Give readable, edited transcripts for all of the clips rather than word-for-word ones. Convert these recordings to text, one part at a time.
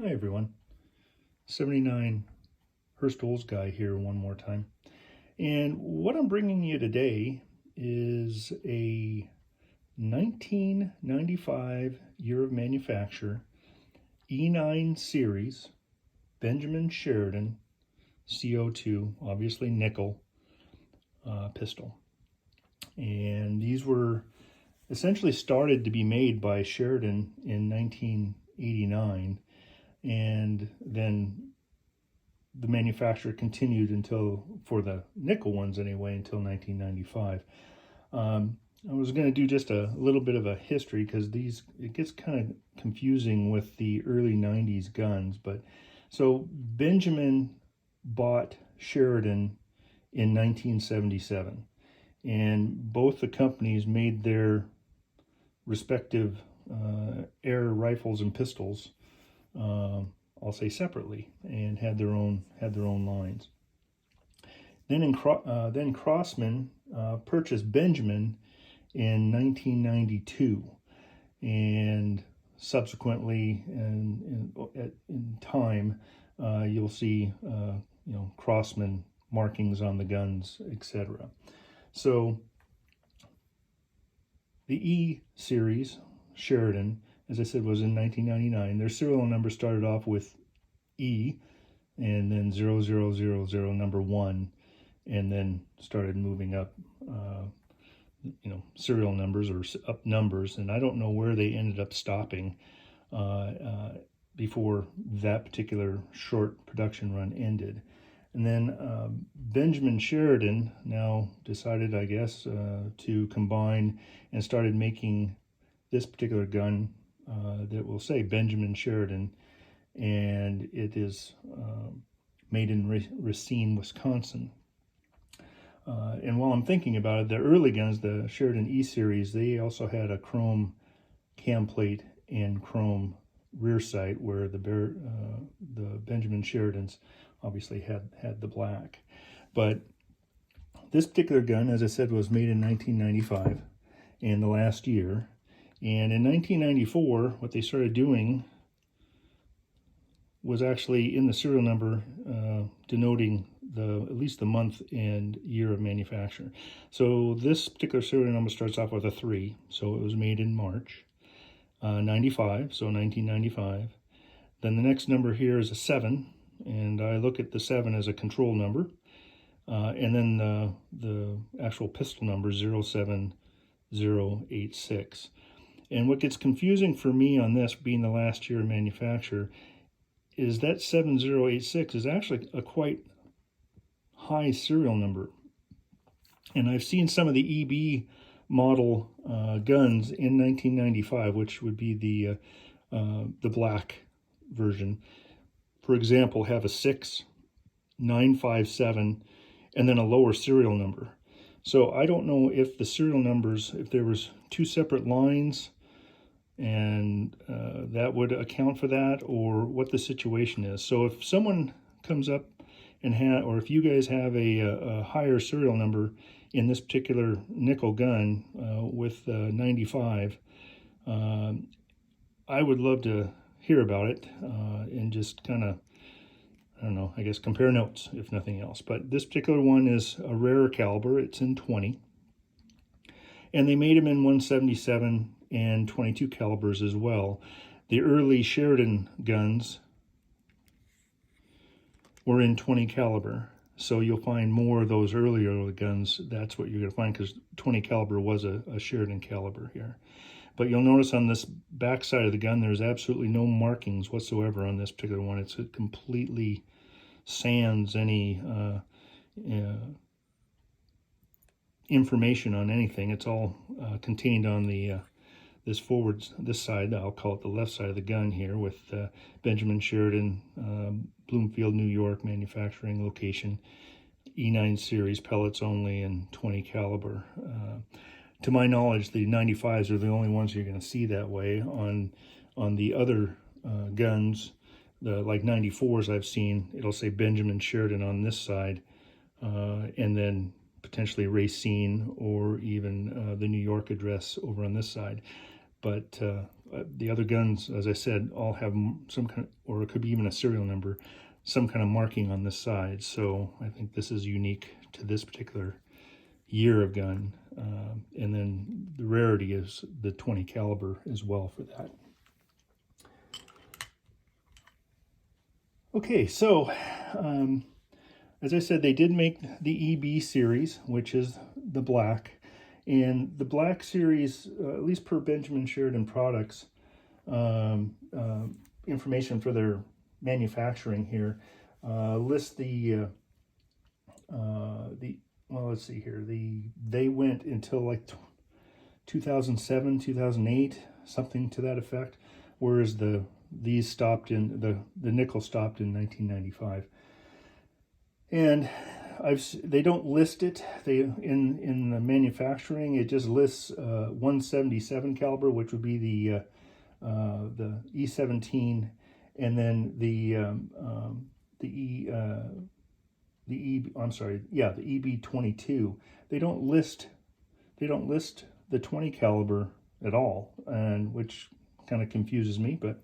Hi everyone, 79 Hurst guy here one more time. And what I'm bringing you today is a 1995 year of manufacture E9 series Benjamin-Sheridan CO2, obviously nickel pistol. And these were essentially started to be made by Sheridan in 1989, and then the manufacturer continued until, for the nickel ones anyway, until 1995. I was going to do just a little bit of a history because it gets kind of confusing with the early 90s guns. But so Benjamin bought Sheridan in 1977, and both the companies made their respective air rifles and pistols, I'll say separately, and had their own lines. Then Crossman purchased Benjamin in 1992, and subsequently, in time, you'll see Crossman markings on the guns, etc. So the E series Sheridan, as I said, was in 1999. Their serial number started off with E, and then 0000 number 1, and then started moving up, serial numbers or up numbers. And I don't know where they ended up stopping before that particular short production run ended. And then Benjamin-Sheridan now decided, I guess, to combine and started making this particular gun that will say Benjamin-Sheridan, and it is made in Racine, Wisconsin. And while I'm thinking about it, the early guns, the Sheridan E series, they also had a chrome cam plate and chrome rear sight, where the Benjamin-Sheridans obviously had the black. But this particular gun, as I said, was made in 1995, in the last year. And in 1994, what they started doing was actually in the serial number denoting at least the month and year of manufacture. So this particular serial number starts off with a 3, so it was made in March 95, so 1995. Then the next number here is a 7, and I look at the 7 as a control number. And then the actual pistol number 07086. And what gets confusing for me on this, being the last year of manufacture, is that 7086 is actually a quite high serial number. And I've seen some of the EB model guns in 1995, which would be the black version, for example, have a 6957 and then a lower serial number. So I don't know if the serial numbers, if there was two separate lines, and that would account for that, or what the situation is. So if someone comes up and or if you guys have a higher serial number in this particular nickel gun with 95, I would love to hear about it and just kind of, I don't know, I guess compare notes, if nothing else. But this particular one is a rarer caliber. It's in 20. And they made them in 177 and 22 calibers as well. The early Sheridan guns were in 20 caliber. So you'll find more of those earlier guns. That's what you're going to find, because 20 caliber was a Sheridan caliber here. But you'll notice on this back side of the gun, there's absolutely no markings whatsoever on this particular one. It's completely sans any information on anything. It's all contained on the this side. I'll call it the left side of the gun here, with Benjamin-Sheridan, Bloomfield, New York, manufacturing location, E9 series, pellets only, and 20 caliber. To my knowledge, the 95s are the only ones you're going to see that way. On the other guns, the like 94s I've seen, it'll say Benjamin-Sheridan on this side, and then potentially Racine or even the New York address over on this side. But the other guns, as I said, all have some kind of, or it could be even a serial number, some kind of marking on this side. So I think this is unique to this particular year of gun. And then the Rarity is the 20 caliber as well for that. Okay, so as I said, they did make the EB series, which is the black. And the black series, at least per Benjamin-Sheridan products, information for their manufacturing here, lists well, let's see here. They went until like 2007, 2008, something to that effect, whereas these stopped in the nickel stopped in 1995. And they don't list it. In the manufacturing, it just lists 177 caliber, which would be the E17, and then the EB22. They don't list the 20 caliber at all, and which kind of confuses me, but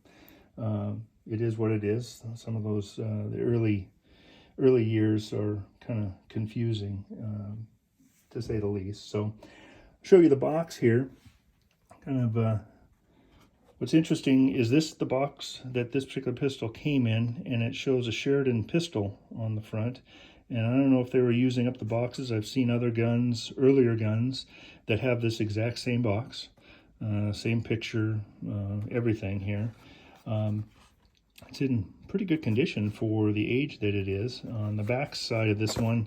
it is what it is. Some of those the early years are kind of confusing, to say the least. So I'll show you the box here. Kind of what's interesting is the box that this particular pistol came in, and it shows a Sheridan pistol on the front. And I don't know if they were using up the boxes. I've seen other guns, earlier guns, that have this exact same box, same picture, everything here. It's in pretty good condition for the age that it is. On the back side of this one,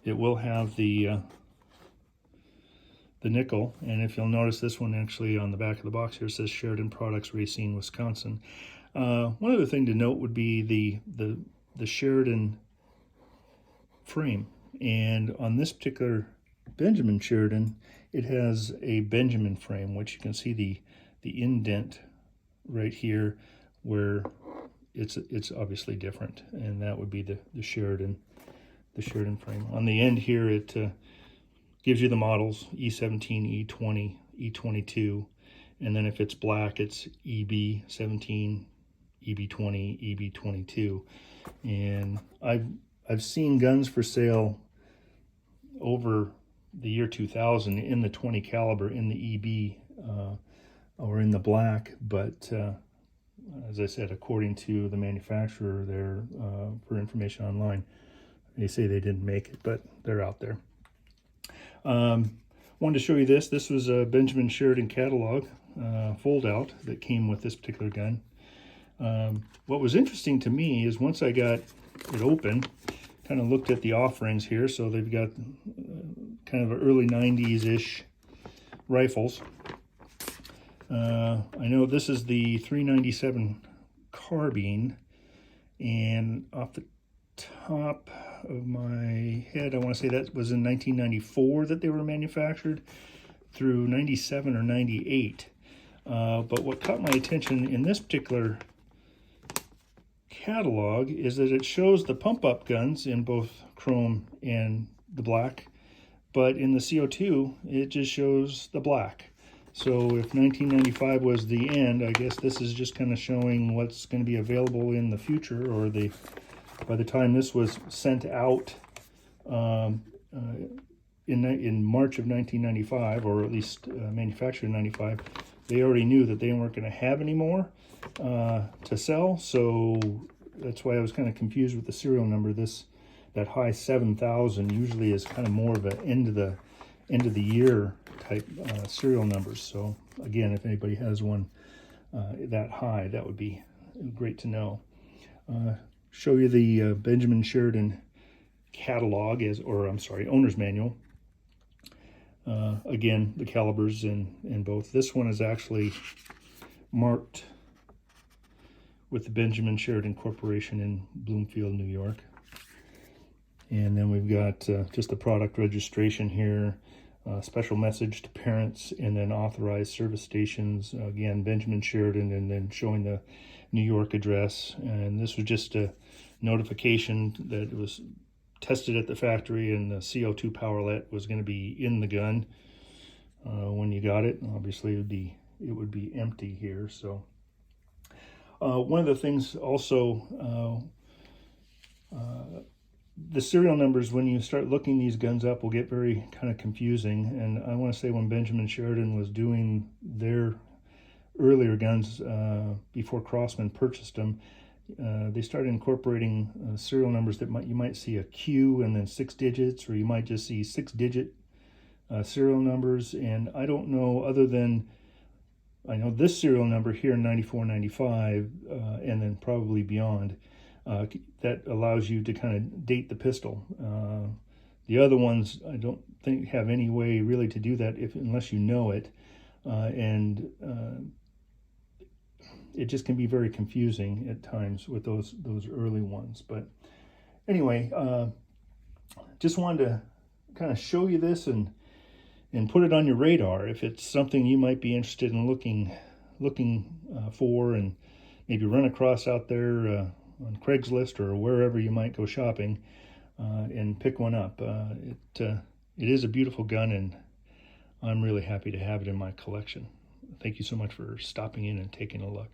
it will have the nickel, and if you'll notice, this one actually on the back of the box here says Sheridan Products, Racine, Wisconsin. One other thing to note would be the Sheridan frame, and on this particular Benjamin-Sheridan, it has a Benjamin frame, which you can see the indent right here where it's obviously different, and that would be the Sheridan frame. On the end here, it gives you the models: E17, E20, E22, and then if it's black, it's EB17, EB20, EB22. And I've seen guns for sale over the year 2000 in the 20 caliber, in the EB, or in the black, but as I said, according to the manufacturer there, for information online, they say they didn't make it, but they're out there. Wanted to show you this. This was a Benjamin-Sheridan catalog fold out that came with this particular gun. What was interesting to me is once I got it open, kind of looked at the offerings here. So they've got kind of early 90s-ish rifles. I know this is the 397 carbine, and off the top of my head, I want to say that was in 1994 that they were manufactured through 97 or 98. But what caught my attention in this particular catalog is that it shows the pump-up guns in both chrome and the black, but in the CO2 it just shows the black. So if 1995 was the end, I guess this is just kind of showing what's going to be available in the future, or by the time this was sent out in March of 1995, or at least manufactured in 95, they already knew that they weren't going to have any more to sell. So that's why I was kind of confused with the serial number. That high 7,000 usually is kind of more of an end of the year type serial numbers. So again, if anybody has one that high, that would be great to know. Show you the Benjamin-Sheridan catalog, owner's manual. Again, the calibers in both. This one is actually marked with the Benjamin-Sheridan Corporation in Bloomfield, New York. And then we've got just the product registration here, special message to parents, and then authorized service stations. Again, Benjamin-Sheridan, and then showing the New York address. And this was just a notification that it was tested at the factory, and the CO2 powerlet was going to be in the gun when you got it. Obviously, it would be it would be empty here. So one of the things also, the serial numbers, when you start looking these guns up, will get very kind of confusing. And I want to say when Benjamin-Sheridan was doing their earlier guns before Crossman purchased them, they started incorporating serial numbers that you might see a Q and then 6 digits, or you might just see 6-digit serial numbers. And I don't know, other than I know this serial number here, 9495, and then probably beyond, that allows you to kind of date the pistol. The other ones I don't think have any way really to do that unless you know it, and it just can be very confusing at times with those early ones. But anyway, just wanted to kind of show you this and put it on your radar if it's something you might be interested in looking for, and maybe run across out there on Craigslist or wherever you might go shopping, and pick one up. It is a beautiful gun, and I'm really happy to have it in my collection. Thank you so much for stopping in and taking a look.